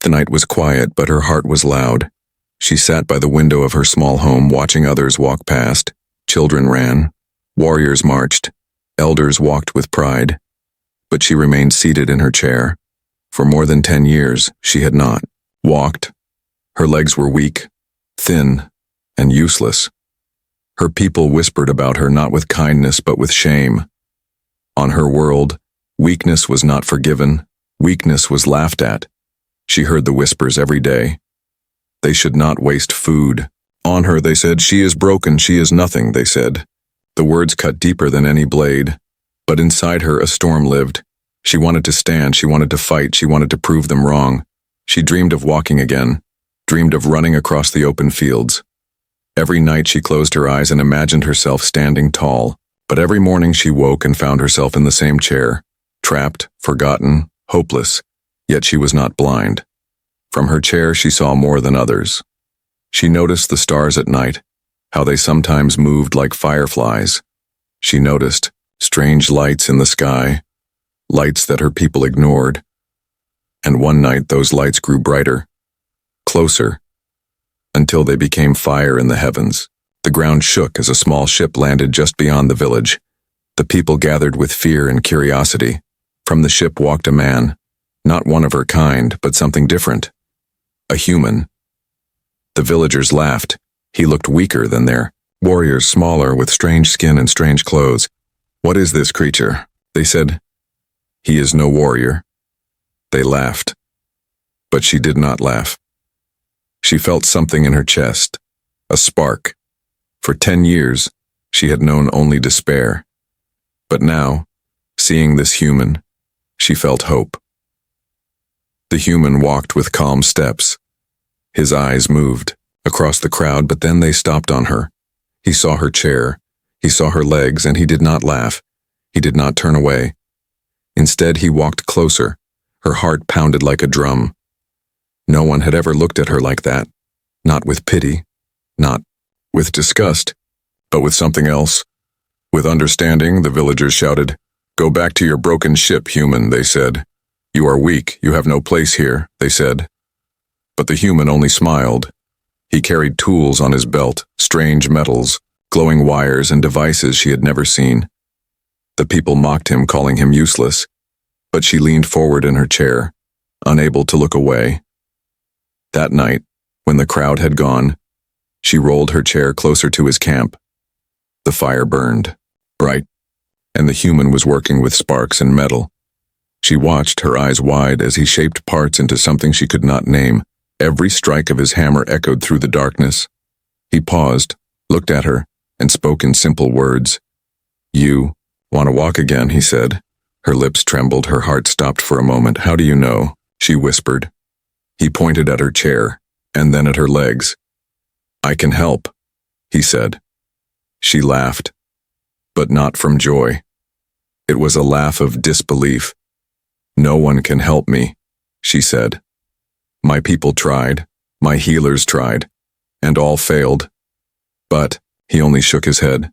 The night was quiet, but her heart was loud. She sat by the window of her small home, watching others walk past. Children ran. Warriors marched. Elders walked with pride. But she remained seated in her chair. For more than 10 years, she had not walked. Her legs were weak, thin, and useless. Her people whispered about her not with kindness but with shame. On her world, weakness was not forgiven. Weakness was laughed at. She heard the whispers every day. They should not waste food. On her, they said, she is broken, she is nothing, they said. The words cut deeper than any blade. But inside her a storm lived. She wanted to stand, she wanted to fight, she wanted to prove them wrong. She dreamed of walking again, dreamed of running across the open fields. Every night she closed her eyes and imagined herself standing tall. But every morning she woke and found herself in the same chair, trapped, forgotten, hopeless. Yet she was not blind. From her chair she saw more than others. She noticed the stars at night, how they sometimes moved like fireflies. She noticed strange lights in the sky, lights that her people ignored. And one night those lights grew brighter, closer, until they became fire in the heavens. The ground shook as a small ship landed just beyond the village. The people gathered with fear and curiosity. From the ship walked a man, not one of her kind, but something different. A human. The villagers laughed. He looked weaker than their warriors, smaller, with strange skin and strange clothes. "What is this creature?" they said. "He is no warrior." They laughed. But she did not laugh. She felt something in her chest, a spark. For 10 years, she had known only despair. But now, seeing this human, she felt hope. The human walked with calm steps. His eyes moved across the crowd, but then they stopped on her. He saw her chair, he saw her legs, and he did not laugh. He did not turn away. Instead, he walked closer. Her heart pounded like a drum. No one had ever looked at her like that. Not with pity, not with disgust, but with something else. With understanding, the villagers shouted, "Go back to your broken ship, human," they said. "You are weak, you have no place here," they said. But the human only smiled. He carried tools on his belt, strange metals, glowing wires and devices she had never seen. The people mocked him, calling him useless, but she leaned forward in her chair, unable to look away. That night, when the crowd had gone, she rolled her chair closer to his camp. The fire burned, bright, and the human was working with sparks and metal. She watched, her eyes wide, as he shaped parts into something she could not name. Every strike of his hammer echoed through the darkness. He paused, looked at her, and spoke in simple words. "You want to walk again," he said. Her lips trembled, her heart stopped for a moment. "How do you know?" she whispered. He pointed at her chair, and then at her legs. "I can help," he said. She laughed, but not from joy. It was a laugh of disbelief. "No one can help me," she said. "My people tried, my healers tried, and all failed." But he only shook his head.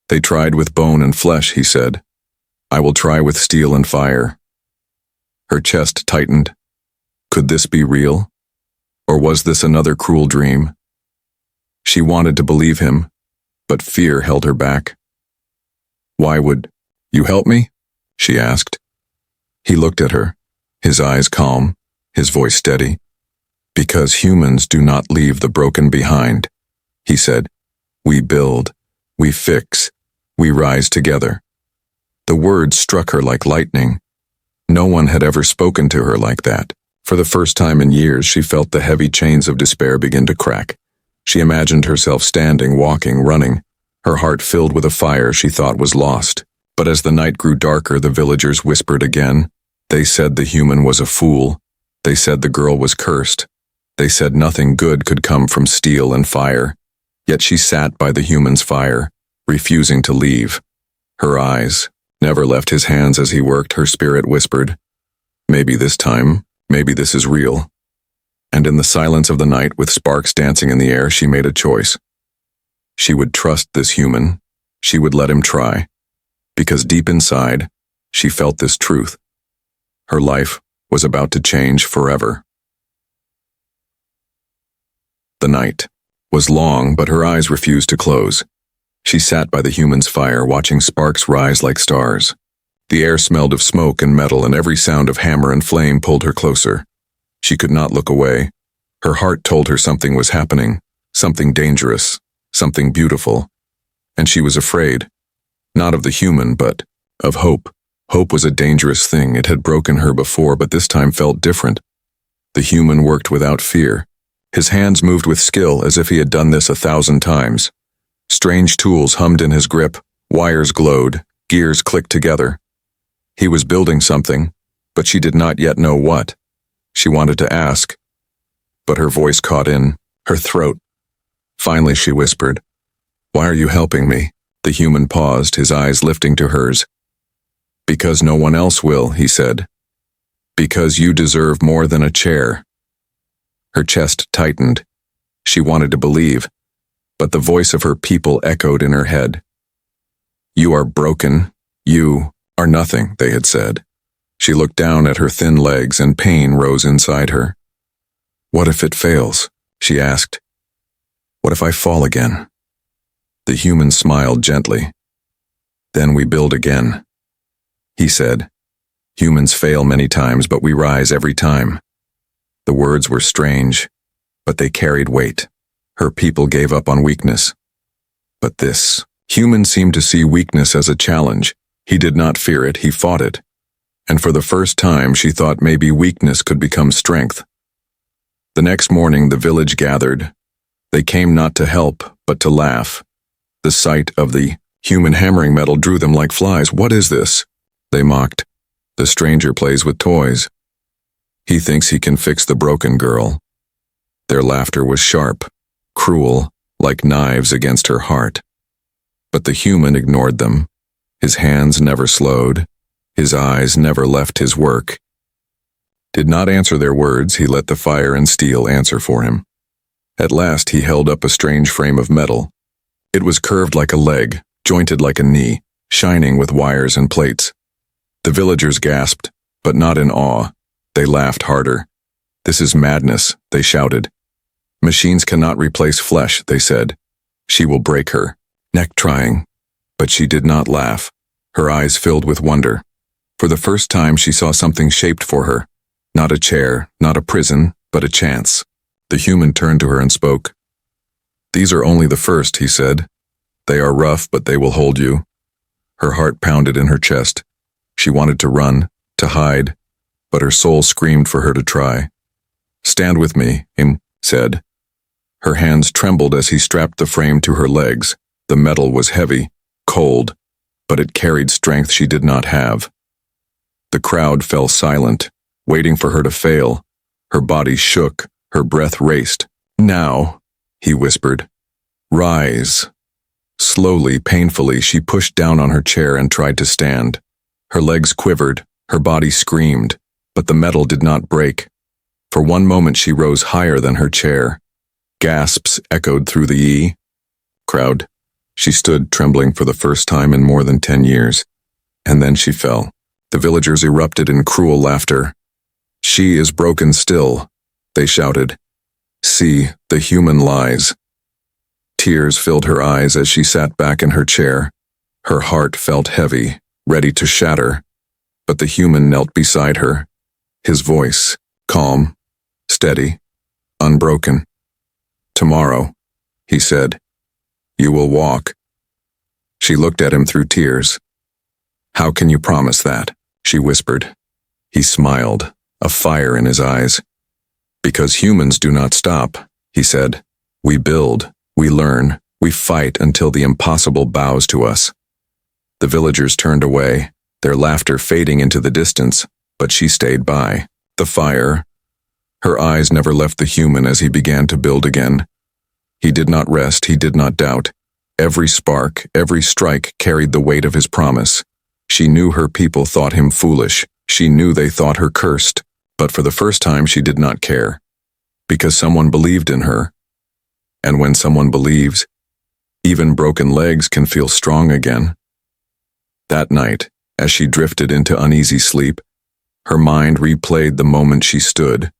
"They tried with bone and flesh," he said. "I will try with steel and fire." Her chest tightened. Could this be real? Or was this another cruel dream? She wanted to believe him, but fear held her back. "Why would you help me?" she asked. He looked at her, his eyes calm, his voice steady. "Because humans do not leave the broken behind," he said. "We build, we fix, we rise together." The words struck her like lightning. No one had ever spoken to her like that. For the first time in years, she felt the heavy chains of despair begin to crack. She imagined herself standing, walking, running, her heart filled with a fire she thought was lost. But as the night grew darker, the villagers whispered again. They said the human was a fool. They said the girl was cursed. They said nothing good could come from steel and fire. Yet she sat by the human's fire, refusing to leave. Her eyes never left his hands as he worked. Her spirit whispered, "Maybe this time, maybe this is real." And in the silence of the night, with sparks dancing in the air, she made a choice. She would trust this human. She would let him try. Because deep inside, she felt this truth. Her life was about to change forever. The night was long, but her eyes refused to close. She sat by the human's fire, watching sparks rise like stars. The air smelled of smoke and metal, and every sound of hammer and flame pulled her closer. She could not look away. Her heart told her something was happening, something dangerous, something beautiful. And she was afraid, not of the human, but of hope. Hope was a dangerous thing. It had broken her before, but this time felt different. The human worked without fear. His hands moved with skill, as if he had done this 1,000 times. Strange tools hummed in his grip, wires glowed, gears clicked together. He was building something, but she did not yet know what. She wanted to ask, but her voice caught in her throat. Finally she whispered, "Why are you helping me?" The human paused, his eyes lifting to hers. "Because no one else will," he said. "Because you deserve more than a chair." Her chest tightened. She wanted to believe, but the voice of her people echoed in her head. "You are broken. You are nothing," they had said. She looked down at her thin legs, and pain rose inside her. "What if it fails?" she asked. "What if I fall again?" The human smiled gently. "Then we build again," he said. "Humans fail many times, but we rise every time." The words were strange, but they carried weight. Her people gave up on weakness. But this human seemed to see weakness as a challenge. He did not fear it, he fought it. And for the first time, she thought maybe weakness could become strength. The next morning, the village gathered. They came not to help, but to laugh. The sight of the human hammering metal drew them like flies. "What is this?" they mocked. "The stranger plays with toys. He thinks he can fix the broken girl." Their laughter was sharp, cruel, like knives against her heart. But the human ignored them. His hands never slowed. His eyes never left his work. Did not answer their words, he let the fire and steel answer for him. At last he held up a strange frame of metal. It was curved like a leg, jointed like a knee, shining with wires and plates. The villagers gasped, but not in awe. They laughed harder. "This is madness," they shouted. "Machines cannot replace flesh," they said. "She will break her neck trying." But she did not laugh. Her eyes filled with wonder. For the first time she saw something shaped for her. Not a chair, not a prison, but a chance. The human turned to her and spoke. "These are only the first," he said. "They are rough, but they will hold you." Her heart pounded in her chest. She wanted to run, to hide, but her soul screamed for her to try. "Stand with me," he said. Her hands trembled as he strapped the frame to her legs. The metal was heavy, cold, but it carried strength she did not have. The crowd fell silent, waiting for her to fail. Her body shook, her breath raced. "Now," he whispered. "Rise." Slowly, painfully, she pushed down on her chair and tried to stand. Her legs quivered, her body screamed, but the metal did not break. For one moment she rose higher than her chair. Gasps echoed through the crowd. She stood trembling for the first time in more than 10 years. And then she fell. The villagers erupted in cruel laughter. "She is broken still," they shouted. "See, the human lies." Tears filled her eyes as she sat back in her chair. Her heart felt heavy, ready to shatter. But the human knelt beside her. His voice, calm, steady, unbroken. "Tomorrow," he said, "you will walk." She looked at him through tears. "How can you promise that?" she whispered. He smiled, a fire in his eyes. "Because humans do not stop," he said. "We build, we learn, we fight until the impossible bows to us." The villagers turned away, their laughter fading into the distance, but she stayed by. The fire. Her eyes never left the human as he began to build again. He did not rest, he did not doubt. Every spark, every strike carried the weight of his promise. She knew her people thought him foolish. She knew they thought her cursed. But for the first time she did not care. Because someone believed in her. And when someone believes, even broken legs can feel strong again. That night, as she drifted into uneasy sleep, her mind replayed the moment she stood.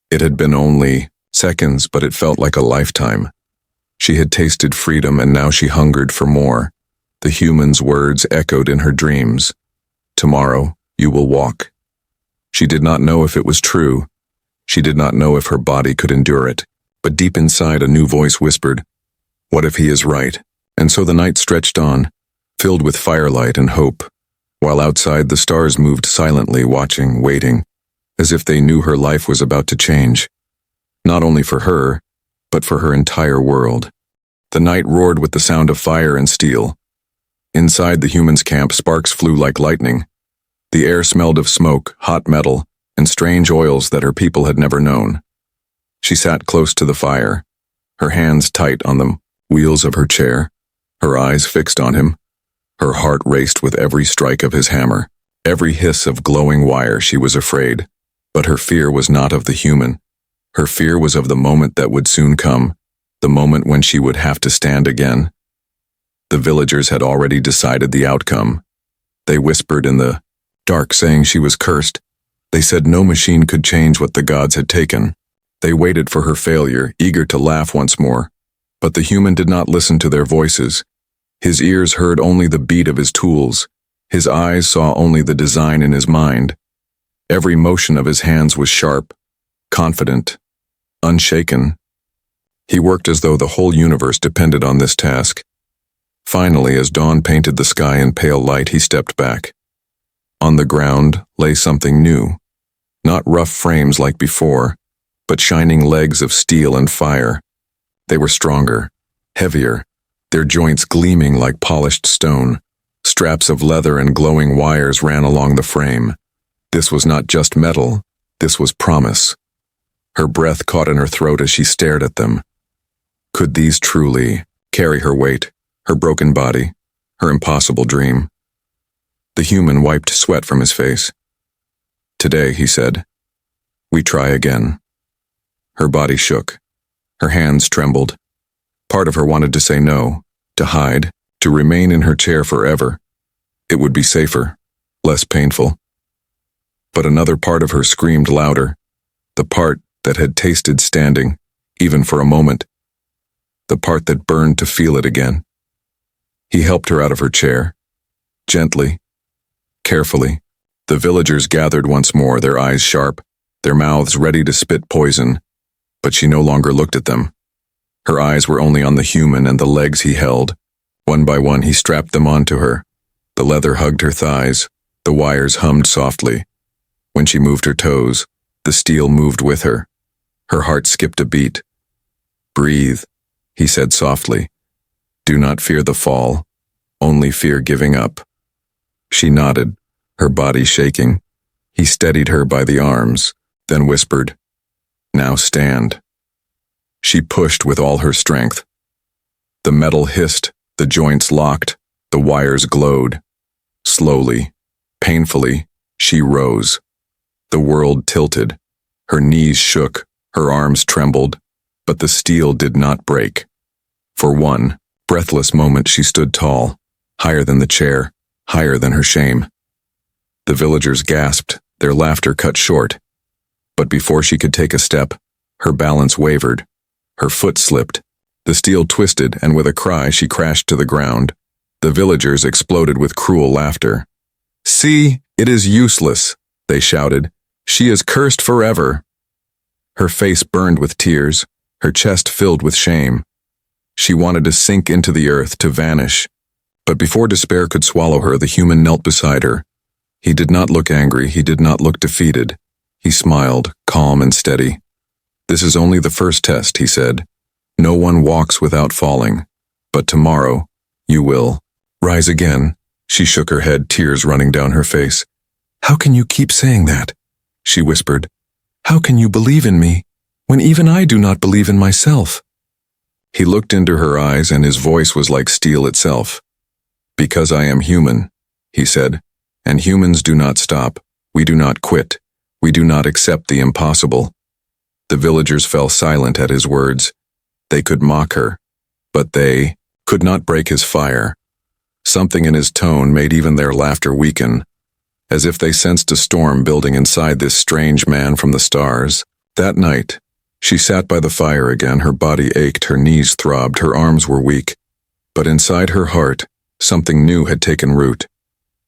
It had been only Seconds, but it felt like a lifetime. She had tasted freedom and now she hungered for more. The human's words echoed in her dreams. Tomorrow, you will walk. She did not know if it was true. She did not know if her body could endure it. But deep inside, a new voice whispered, "What if he is right?" And so the night stretched on, filled with firelight and hope, while outside the stars moved silently, watching, waiting, as if they knew her life was about to change. Not only for her, but for her entire world. The night roared with the sound of fire and steel. Inside the humans' camp, sparks flew like lightning. The air smelled of smoke, hot metal, and strange oils that her people had never known. She sat close to the fire, her hands tight on the wheels of her chair, her eyes fixed on him. Her heart raced with every strike of his hammer, every hiss of glowing wire. She was afraid, but her fear was not of the human. Her fear was of the moment that would soon come, the moment when she would have to stand again. The villagers had already decided the outcome. They whispered in the dark, saying she was cursed. They said no machine could change what the gods had taken. They waited for her failure, eager to laugh once more. But the human did not listen to their voices. His ears heard only the beat of his tools. His eyes saw only the design in his mind. Every motion of his hands was sharp, confident, unshaken. He worked as though the whole universe depended on this task. Finally, as dawn painted the sky in pale light, he stepped back. On the ground lay something new. Not rough frames like before, but shining legs of steel and fire. They were stronger, heavier, their joints gleaming like polished stone. Straps of leather and glowing wires ran along the frame. This was not just metal, this was promise. Her breath caught in her throat as she stared at them. Could these truly carry her weight, her broken body, her impossible dream? The human wiped sweat from his face. "Today," he said, "we try again." Her body shook. Her hands trembled. Part of her wanted to say no, to hide, to remain in her chair forever. It would be safer, less painful. But another part of her screamed louder, the part that had tasted standing, even for a moment, the part that burned to feel it again. He helped her out of her chair, gently, carefully. The villagers gathered once more, their eyes sharp, their mouths ready to spit poison, but she no longer looked at them. Her eyes were only on the human and the legs he held. One by one he strapped them onto her. The leather hugged her thighs, the wires hummed softly. When she moved her toes, the steel moved with her. Her heart skipped a beat. "Breathe," he said softly. "Do not fear the fall, only fear giving up." She nodded, her body shaking. He steadied her by the arms, then whispered, "Now stand." She pushed with all her strength. The metal hissed, the joints locked, the wires glowed. Slowly, painfully, she rose. The world tilted. Her knees shook, her arms trembled, but the steel did not break. For one breathless moment she stood tall, higher than the chair, higher than her shame. The villagers gasped, their laughter cut short. But before she could take a step, her balance wavered. Her foot slipped. The steel twisted, and with a cry she crashed to the ground. The villagers exploded with cruel laughter. "See, it is useless," they shouted. "She is cursed forever." Her face burned with tears, her chest filled with shame. She wanted to sink into the earth, to vanish. But before despair could swallow her, the human knelt beside her. He did not look angry, he did not look defeated. He smiled, calm and steady. "This is only the first test," he said. "No one walks without falling. But tomorrow, you will rise again." She shook her head, tears running down her face. "How can you keep saying that?" she whispered. "How can you believe in me, when even I do not believe in myself?" He looked into her eyes, and his voice was like steel itself. "Because I am human," he said, "and humans do not stop. We do not quit. We do not accept the impossible." The villagers fell silent at his words. They could mock her, but they could not break his fire. Something in his tone made even their laughter weaken, as if they sensed a storm building inside this strange man from the stars. That night, She sat by the fire again, her body ached, her knees throbbed, her arms were weak. But inside her heart, something new had taken root.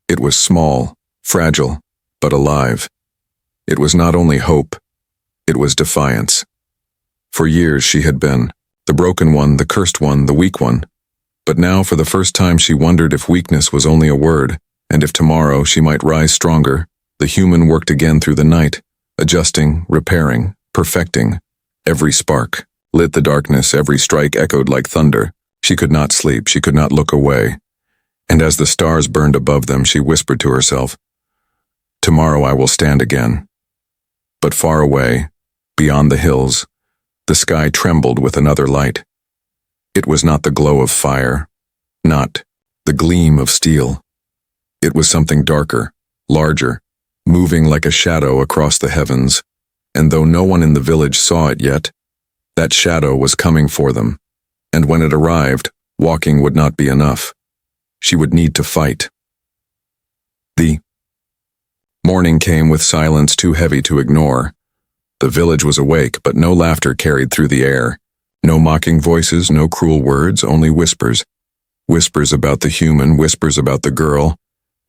It was small, fragile, but alive. It was not only hope, it was defiance. For years she had been the broken one, the cursed one, the weak one. But now for the first time she wondered if weakness was only a word, and if tomorrow she might rise stronger. The human worked again through the night, adjusting, repairing, perfecting. Every spark lit the darkness, every strike echoed like thunder. She could not sleep, she could not look away. And as the stars burned above them, she whispered to herself, "Tomorrow I will stand again." But far away, beyond the hills, the sky trembled with another light. It was not the glow of fire, not the gleam of steel. It was something darker, larger, moving like a shadow across the heavens, and though no one in the village saw it yet, that shadow was coming for them, and when it arrived, walking would not be enough. She would need to fight. The morning came with silence too heavy to ignore. The village was awake, but no laughter carried through the air. No mocking voices, no cruel words, only whispers. Whispers about the human, whispers about the girl,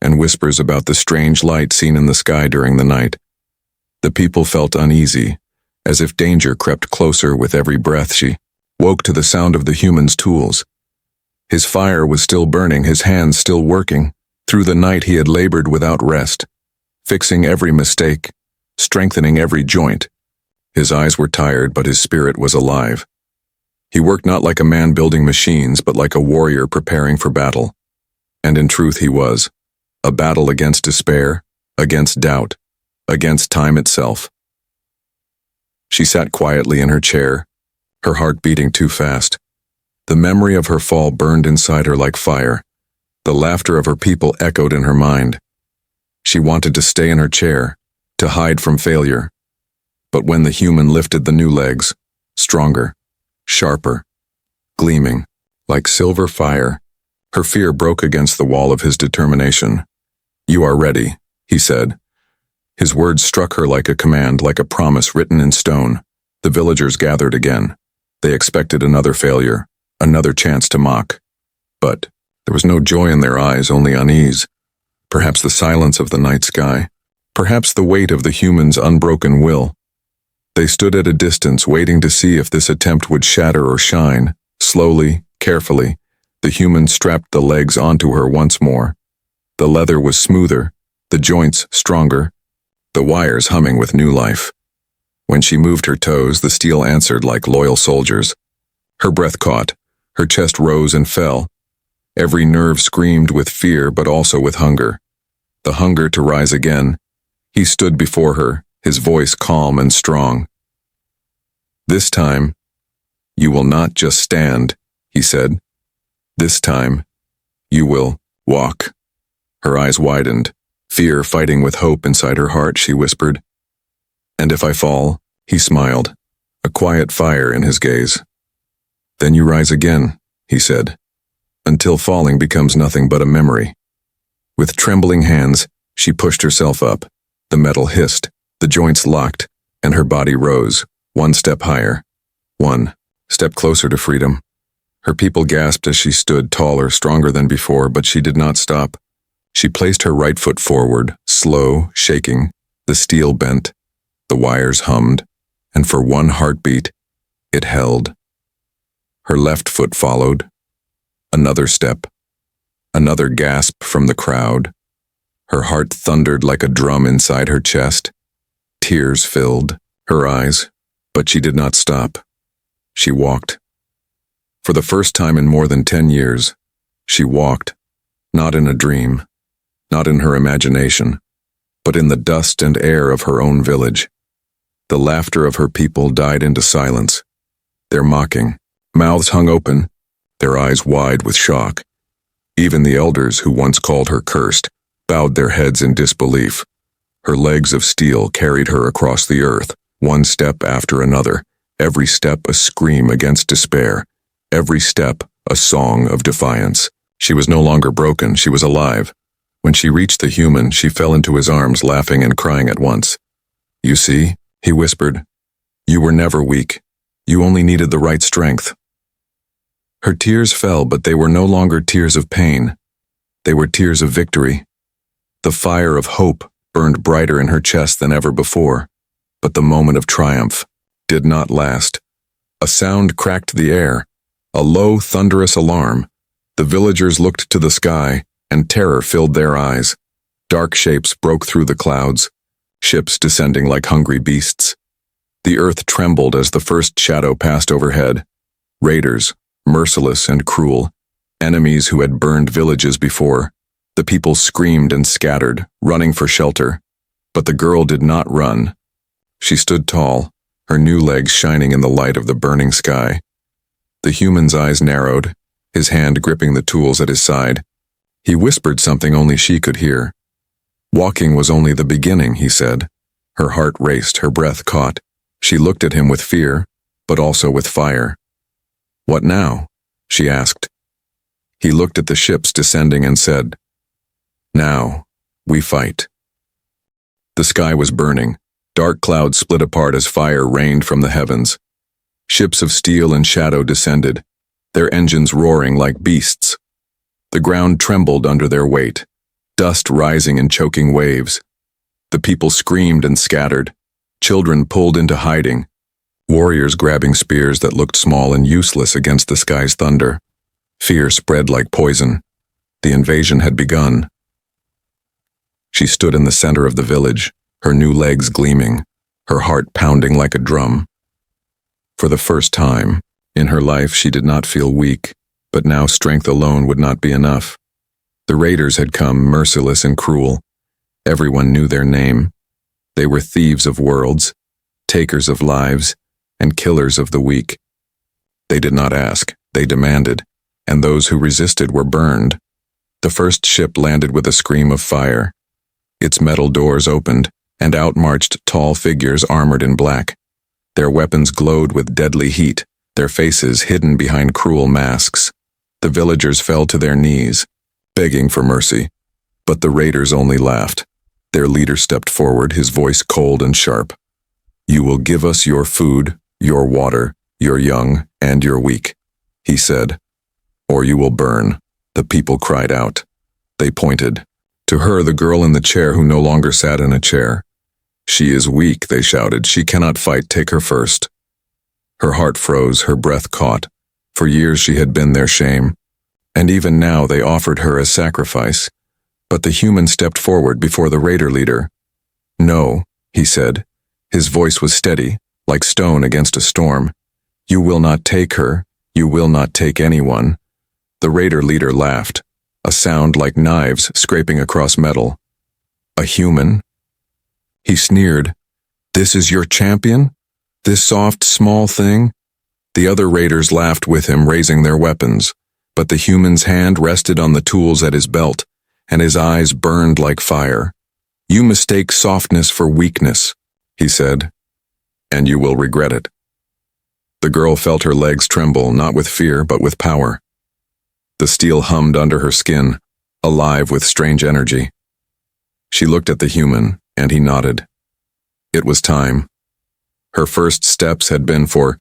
and whispers about the strange light seen in the sky during the night. The people felt uneasy, as if danger crept closer with every breath. She woke to the sound of the human's tools. His fire was still burning, his hands still working. Through the night he had labored without rest, fixing every mistake, strengthening every joint. His eyes were tired, but his spirit was alive. He worked not like a man building machines, but like a warrior preparing for battle. And in truth he was. A battle against despair, against doubt, against time itself. She sat quietly in her chair, her heart beating too fast. The memory of her fall burned inside her like fire. The laughter of her people echoed in her mind. She wanted to stay in her chair, to hide from failure. But when the human lifted the new legs, stronger, sharper, gleaming, like silver fire, her fear broke against the wall of his determination. "You are ready," he said. His words struck her like a command, like a promise written in stone. The villagers gathered again. They expected another failure, another chance to mock. But there was no joy in their eyes, only unease. Perhaps the silence of the night sky, perhaps the weight of the human's unbroken will. They stood at a distance, waiting to see if this attempt would shatter or shine. Slowly, carefully, the human strapped the legs onto her once more. The leather was smoother, the joints stronger, the wires humming with new life. When she moved her toes, the steel answered like loyal soldiers. Her breath caught, her chest rose and fell. Every nerve screamed with fear, but also with hunger. The hunger to rise again. He stood before her, his voice calm and strong. "This time, you will not just stand," he said. "This time, you will walk." Her eyes widened, fear fighting with hope inside her heart. She whispered, "And if I fall?" He smiled, a quiet fire in his gaze. "Then you rise again," he said, "until falling becomes nothing but a memory." With trembling hands, she pushed herself up. The metal hissed, the joints locked, and her body rose, one step higher, one step closer to freedom. Her people gasped as she stood taller, stronger than before, but she did not stop. She placed her right foot forward, slow, shaking, the steel bent, the wires hummed, and for one heartbeat, it held. Her left foot followed. Another step. Another gasp from the crowd. Her heart thundered like a drum inside her chest. Tears filled her eyes, but she did not stop. She walked. For the first time in more than 10 years, she walked, not in a dream, not in her imagination, but in the dust and air of her own village. The laughter of her people died into silence. Their mocking, mouths hung open, their eyes wide with shock. Even the elders who once called her cursed bowed their heads in disbelief. Her legs of steel carried her across the earth, one step after another, every step a scream against despair, every step a song of defiance. She was no longer broken, she was alive. When she reached the human, she fell into his arms, laughing and crying at once. "You see," he whispered, You were never weak. You only needed the right strength. Her tears fell, but they were no longer tears of pain. They were tears of victory. The fire of hope burned brighter in her chest than ever before, but the moment of triumph did not last. A sound cracked the air, a low, thunderous alarm. The villagers looked to the sky, and terror filled their eyes. Dark shapes broke through the clouds, ships descending like hungry beasts. The earth trembled as the first shadow passed overhead. Raiders, merciless and cruel, enemies who had burned villages before. The people screamed and scattered, running for shelter. But the girl did not run. She stood tall, her new legs shining in the light of the burning sky. The human's eyes narrowed, his hand gripping the tools at his side. He whispered something only she could hear. Walking was only the beginning, he said. Her heart raced, her breath caught. She looked at him with fear, but also with fire. What now? She asked. He looked at the ships descending and said, Now, we fight. The sky was burning. Dark clouds split apart as fire rained from the heavens. Ships of steel and shadow descended, their engines roaring like beasts. The ground trembled under their weight, dust rising in choking waves. The people screamed and scattered, children pulled into hiding, warriors grabbing spears that looked small and useless against the sky's thunder. Fear spread like poison. The invasion had begun. She stood in the center of the village, her new legs gleaming, her heart pounding like a drum. For the first time in her life, she did not feel weak, but now strength alone would not be enough. The raiders had come, merciless and cruel. Everyone knew their name. They were thieves of worlds, takers of lives, and killers of the weak. They did not ask, they demanded, and those who resisted were burned. The first ship landed with a scream of fire. Its metal doors opened, and out marched tall figures armored in black. Their weapons glowed with deadly heat, their faces hidden behind cruel masks. The villagers fell to their knees, begging for mercy. But the raiders only laughed. Their leader stepped forward, his voice cold and sharp. You will give us your food, your water, your young, and your weak, he said. Or you will burn. The people cried out. They pointed. To her, the girl in the chair who no longer sat in a chair. She is weak, they shouted. She cannot fight. Take her first. Her heart froze, her breath caught. For years she had been their shame. And even now they offered her as sacrifice. But the human stepped forward before the raider leader. No, he said. His voice was steady, like stone against a storm. You will not take her. You will not take anyone. The raider leader laughed, a sound like knives scraping across metal. A human? He sneered. This is your champion? This soft, small thing? The other raiders laughed with him, raising their weapons. But the human's hand rested on the tools at his belt, and his eyes burned like fire. You mistake softness for weakness, he said, and you will regret it. The girl felt her legs tremble, not with fear, but with power. The steel hummed under her skin, alive with strange energy. She looked at the human, and he nodded. It was time. Her first steps had been for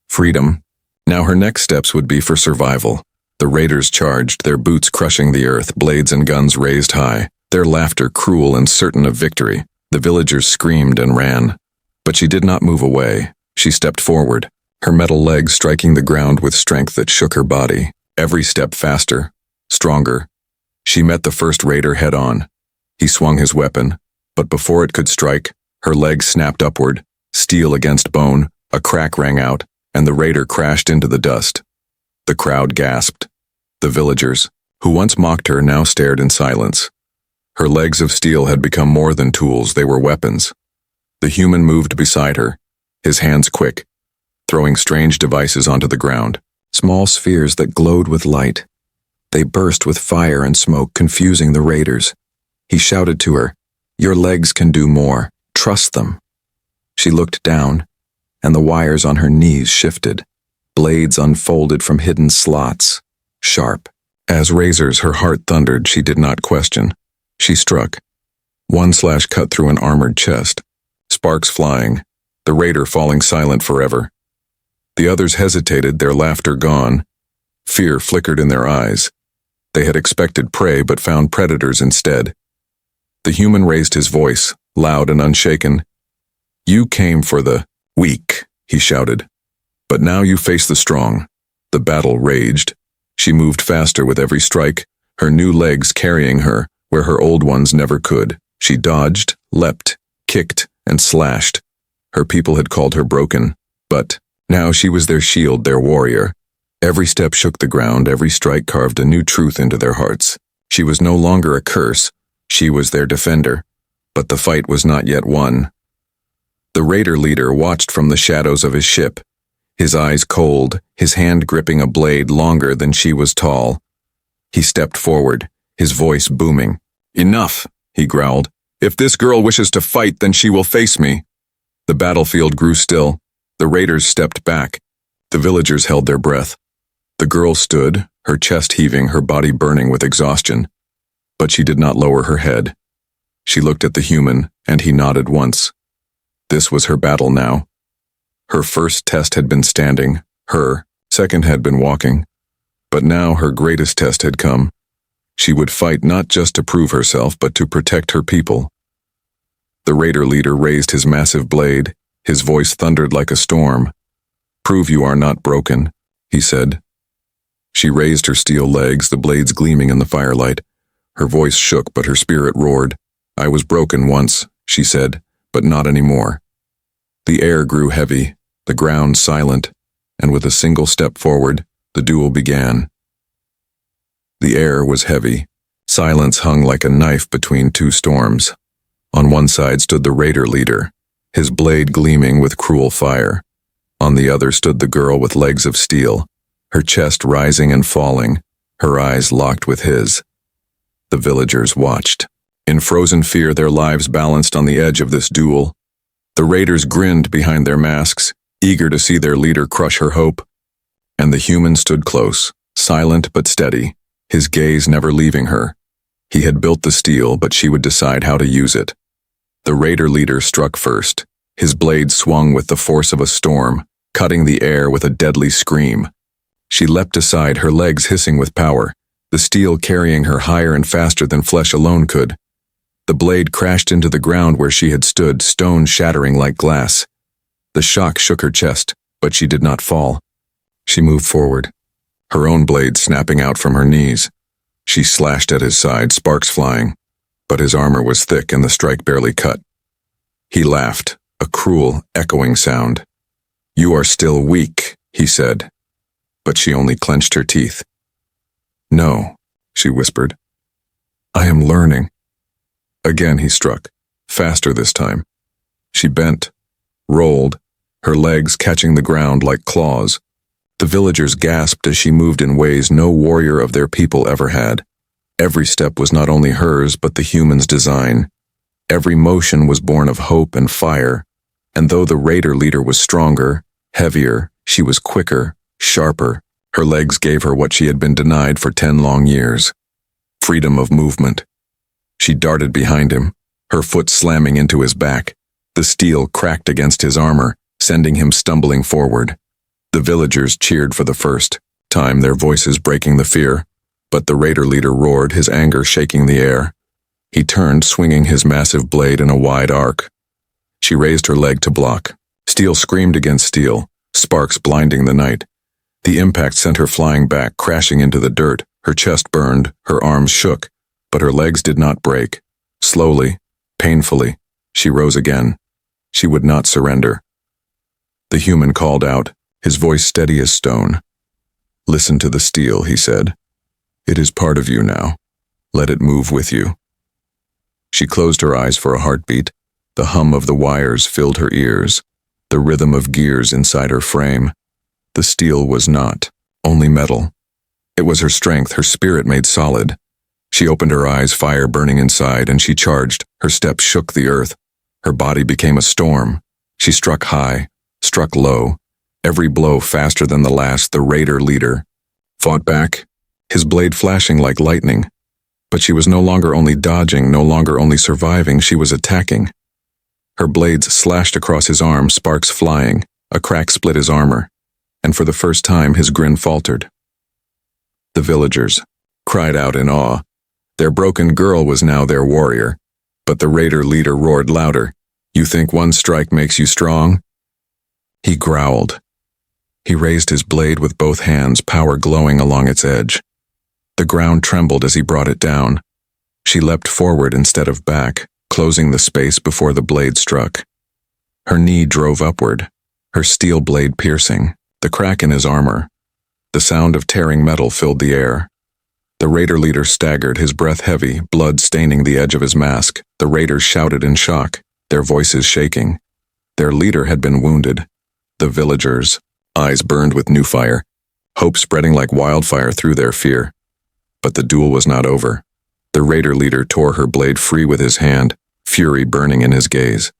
freedom. Now her next steps would be for survival. The raiders charged, their boots crushing the earth, blades and guns raised high, their laughter cruel and certain of victory. The villagers screamed and ran. But she did not move away. She stepped forward, her metal legs striking the ground with strength that shook her body. Every step faster, stronger. She met the first raider head-on. He swung his weapon, but before it could strike, her legs snapped upward, steel against bone, a crack rang out, and the raider crashed into the dust. The crowd gasped. The villagers, who once mocked her, now stared in silence. Her legs of steel had become more than tools, they were weapons. The human moved beside her, his hands quick, throwing strange devices onto the ground. Small spheres that glowed with light. They burst with fire and smoke, confusing the raiders. He shouted to her, Your legs can do more. Trust them. She looked down, and the wires on her knees shifted. Blades unfolded from hidden slots, sharp. As razors, her heart thundered. She did not question. She struck. One slash cut through an armored chest. Sparks flying. the raider falling silent forever. The others hesitated, their laughter gone. Fear flickered in their eyes. They had expected prey but found predators instead. The human raised his voice, loud and unshaken. "You came for the weak," he shouted. "But now you face the strong." The battle raged. She moved faster with every strike, her new legs carrying her where her old ones never could. She dodged, leapt, kicked, and slashed. Her people had called her broken, but now she was their shield, their warrior. Every step shook the ground, every strike carved a new truth into their hearts. She was no longer a curse, she was their defender. But the fight was not yet won. The raider leader watched from the shadows of his ship, his eyes cold, his hand gripping a blade longer than she was tall. He stepped forward, his voice booming. "Enough," he growled. "If this girl wishes to fight, then she will face me." The battlefield grew still. The raiders stepped back. The villagers held their breath. The girl stood, her chest heaving, her body burning with exhaustion. But she did not lower her head. She looked at the human, and he nodded once. This was her battle now. Her first test had been standing, her second had been walking. But now her greatest test had come. She would fight not just to prove herself, but to protect her people. The raider leader raised his massive blade. His voice thundered like a storm. "Prove you are not broken," he said. She raised her steel legs, the blades gleaming in the firelight. Her voice shook, but her spirit roared. "I was broken once," she said, "but not anymore." The air grew heavy, the ground silent, and with a single step forward, the duel began. The air was heavy. Silence hung like a knife between two storms. On one side stood the raider leader, his blade gleaming with cruel fire. On the other stood the girl with legs of steel, her chest rising and falling, her eyes locked with his. The villagers watched. In frozen fear, their lives balanced on the edge of this duel. The raiders grinned behind their masks, eager to see their leader crush her hope. And the human stood close, silent but steady, his gaze never leaving her. He had built the steel, but she would decide how to use it. The raider leader struck first. His blade swung with the force of a storm, cutting the air with a deadly scream. She leapt aside, her legs hissing with power, the steel carrying her higher and faster than flesh alone could. The blade crashed into the ground where she had stood, stone shattering like glass. The shock shook her chest, but she did not fall. She moved forward, her own blade snapping out from her knees. She slashed at his side, sparks flying, but his armor was thick and the strike barely cut. He laughed, a cruel, echoing sound. "You are still weak," he said, but she only clenched her teeth. "No," she whispered. "I am learning." Again he struck, faster this time. She bent, rolled, her legs catching the ground like claws. The villagers gasped as she moved in ways no warrior of their people ever had. Every step was not only hers, but the human's design. Every motion was born of hope and fire, and though the raider leader was stronger, heavier, she was quicker, sharper. Her legs gave her what she had been denied for 10 long years. Freedom of movement. She darted behind him, her foot slamming into his back. The steel cracked against his armor, sending him stumbling forward. The villagers cheered for the first time, their voices breaking the fear, but the raider leader roared, his anger shaking the air. He turned, swinging his massive blade in a wide arc. She raised her leg to block. Steel screamed against steel, sparks blinding the night. The impact sent her flying back, crashing into the dirt. Her chest burned, her arms shook, but her legs did not break. Slowly, painfully, she rose again. She would not surrender. The human called out, his voice steady as stone. "Listen to the steel," he said. "It is part of you now. Let it move with you." She closed her eyes for a heartbeat. The hum of the wires filled her ears, the rhythm of gears inside her frame. The steel was not only metal. It was her strength, her spirit made solid. She opened her eyes, fire burning inside, and she charged. Her steps shook the earth. Her body became a storm. She struck high, struck low, every blow faster than the last. The raider leader fought back, his blade flashing like lightning. But she was no longer only dodging, no longer only surviving, she was attacking. Her blades slashed across his arm, sparks flying, a crack split his armor, and for the first time his grin faltered. The villagers cried out in awe. Their broken girl was now their warrior, but the raider leader roared louder. "You think one strike makes you strong?" He growled. He raised his blade with both hands, power glowing along its edge. The ground trembled as he brought it down. She leapt forward instead of back, closing the space before the blade struck. Her knee drove upward, her steel blade piercing, the crack in his armor. The sound of tearing metal filled the air. The raider leader staggered, his breath heavy, blood staining the edge of his mask. The raiders shouted in shock, their voices shaking. Their leader had been wounded. The villagers' eyes burned with new fire, hope spreading like wildfire through their fear. But the duel was not over. The raider leader tore her blade free with his hand, fury burning in his gaze.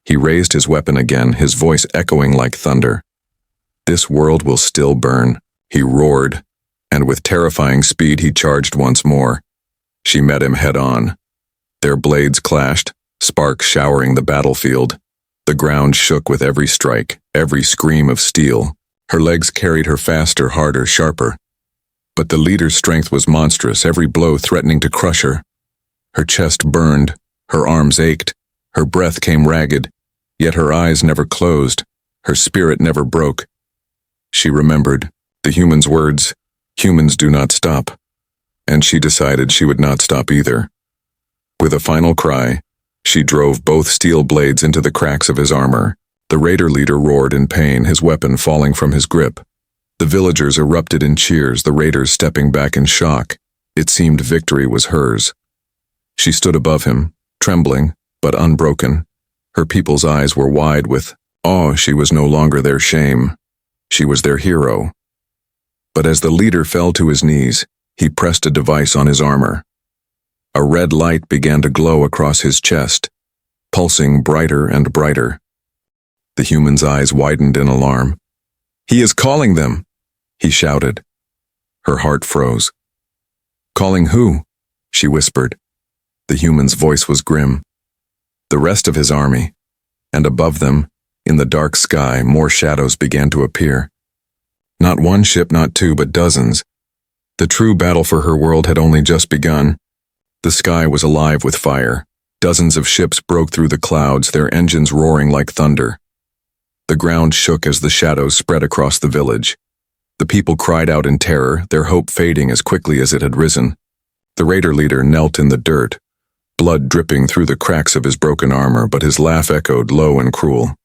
He raised his weapon again, his voice echoing like thunder. "This world will still burn," he roared, and with terrifying speed he charged once more. She met him head-on. Their blades clashed, sparks showering the battlefield. The ground shook with every strike, every scream of steel. Her legs carried her faster, harder, sharper. But the leader's strength was monstrous, every blow threatening to crush her. Her chest burned, her arms ached, her breath came ragged, yet her eyes never closed, her spirit never broke. She remembered the human's words, "Humans do not stop," and she decided she would not stop either. With a final cry, she drove both steel blades into the cracks of his armor. The raider leader roared in pain, his weapon falling from his grip. The villagers erupted in cheers, the raiders stepping back in shock. It seemed victory was hers. She stood above him, trembling, but unbroken. Her people's eyes were wide with awe. She was no longer their shame. She was their hero. But as the leader fell to his knees, he pressed a device on his armor. A red light began to glow across his chest, pulsing brighter and brighter. The human's eyes widened in alarm. "He is calling them!" he shouted. Her heart froze. "Calling who?" she whispered. The human's voice was grim. The rest of his army, and above them, in the dark sky, more shadows began to appear. Not one ship, not two, but dozens. The true battle for her world had only just begun. The sky was alive with fire. Dozens of ships broke through the clouds, their engines roaring like thunder. The ground shook as the shadows spread across the village. The people cried out in terror, their hope fading as quickly as it had risen. The raider leader knelt in the dirt, blood dripping through the cracks of his broken armor, but his laugh echoed low and cruel.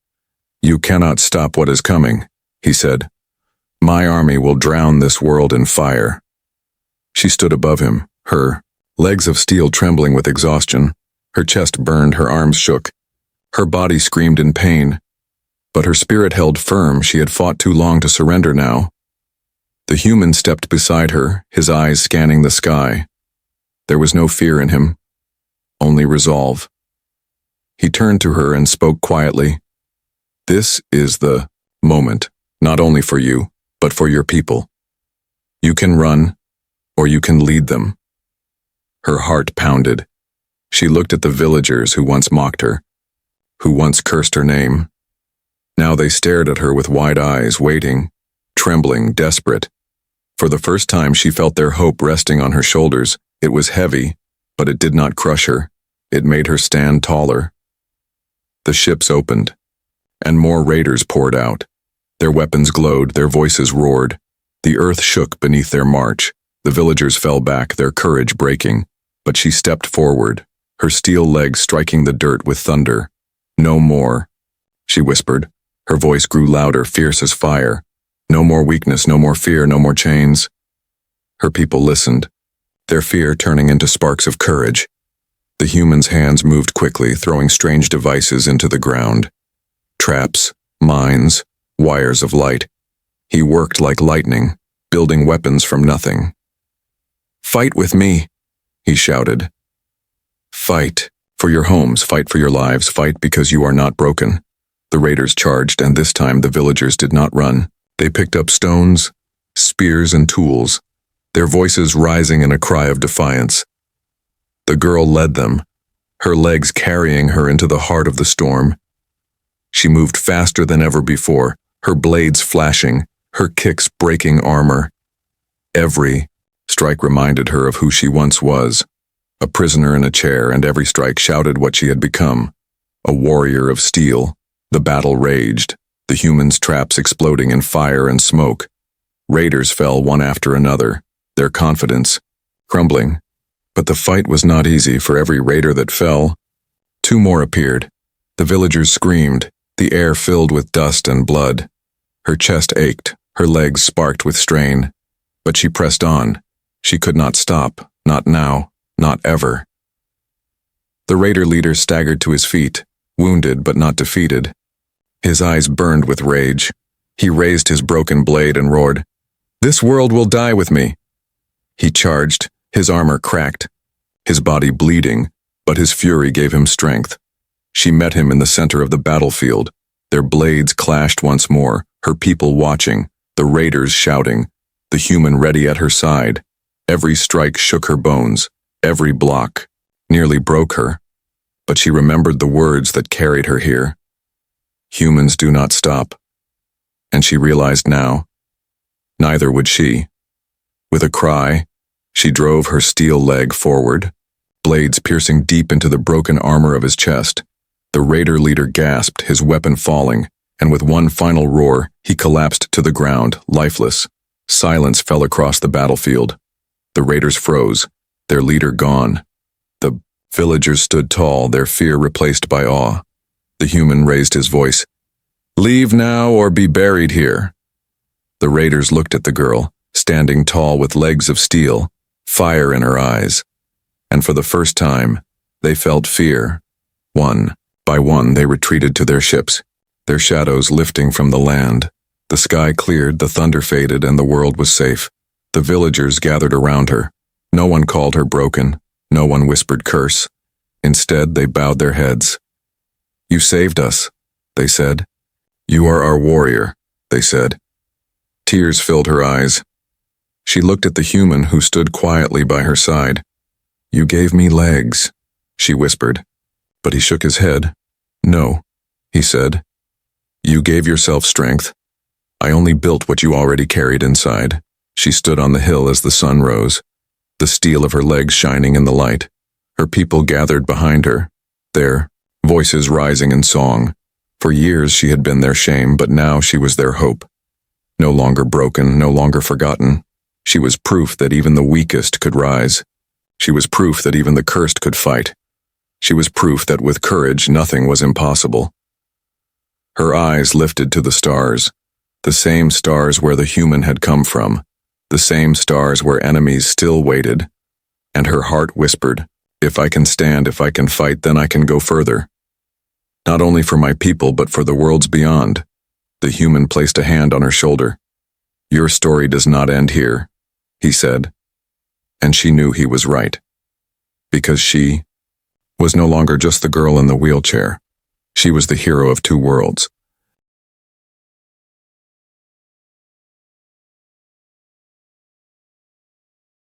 "You cannot stop what is coming," he said. "My army will drown this world in fire." She stood above him, her legs of steel trembling with exhaustion. Her chest burned, her arms shook. Her body screamed in pain. But her spirit held firm. She had fought too long to surrender now. The human stepped beside her, his eyes scanning the sky. There was no fear in him, only resolve. He turned to her and spoke quietly. "This is the moment, not only for you, but for your people. You can run, or you can lead them." Her heart pounded. She looked at the villagers who once mocked her, who once cursed her name. Now they stared at her with wide eyes, waiting, trembling, desperate. For the first time she felt their hope resting on her shoulders. It was heavy, but it did not crush her. It made her stand taller. The ships opened, and more raiders poured out. Their weapons glowed, their voices roared. The earth shook beneath their march. The villagers fell back, their courage breaking. But she stepped forward, her steel legs striking the dirt with thunder. "No more," she whispered. Her voice grew louder, fierce as fire. "No more weakness, no more fear, no more chains." Her people listened, their fear turning into sparks of courage. The human's hands moved quickly, throwing strange devices into the ground. Traps, mines, wires of light. He worked like lightning, building weapons from nothing. "Fight with me," he shouted. "Fight for your homes, fight for your lives, fight because you are not broken." The raiders charged, and this time the villagers did not run. They picked up stones, spears, and tools, their voices rising in a cry of defiance. The girl led them, her legs carrying her into the heart of the storm. She moved faster than ever before, her blades flashing, her kicks breaking armor. Every strike reminded her of who she once was, a prisoner in a chair, and every strike shouted what she had become, a warrior of steel. The battle raged, the humans' traps exploding in fire and smoke. Raiders fell one after another, their confidence crumbling. But the fight was not easy. For every raider that fell, two more appeared. The villagers screamed, the air filled with dust and blood. Her chest ached, her legs sparked with strain. But she pressed on. She could not stop, not now, not ever. The raider leader staggered to his feet, wounded but not defeated. His eyes burned with rage. He raised his broken blade and roared, "This world will die with me." He charged, his armor cracked, his body bleeding, but his fury gave him strength. She met him in the center of the battlefield. Their blades clashed once more, her people watching, the raiders shouting, the human ready at her side. Every strike shook her bones, every block nearly broke her. But she remembered the words that carried her here. Humans do not stop. And she realized now, neither would she. With a cry, she drove her steel leg forward, blades piercing deep into the broken armor of his chest. The raider leader gasped, his weapon falling, and with one final roar, he collapsed to the ground, lifeless. Silence fell across the battlefield. The raiders froze, their leader gone. The villagers stood tall, their fear replaced by awe. The human raised his voice, "Leave now or be buried here." The raiders looked at the girl, standing tall with legs of steel, fire in her eyes. And for the first time, they felt fear. One by one, they retreated to their ships, their shadows lifting from the land. The sky cleared, the thunder faded, and the world was safe. The villagers gathered around her. No one called her broken. No one whispered curse. Instead, they bowed their heads. "You saved us," they said. "You are our warrior," they said. Tears filled her eyes. She looked at the human who stood quietly by her side. "You gave me legs," she whispered. But he shook his head. "No," he said. "You gave yourself strength. I only built what you already carried inside." She stood on the hill as the sun rose, the steel of her legs shining in the light. Her people gathered behind her, their voices rising in song. For years she had been their shame, but now she was their hope. No longer broken, no longer forgotten. She was proof that even the weakest could rise. She was proof that even the cursed could fight. She was proof that with courage nothing was impossible. Her eyes lifted to the stars, the same stars where the human had come from, the same stars where enemies still waited. And her heart whispered, "If I can stand, if I can fight, then I can go further. Not only for my people, but for the worlds beyond." The human placed a hand on her shoulder. "Your story does not end here," he said. And she knew he was right. Because she was no longer just the girl in the wheelchair. She was the hero of two worlds.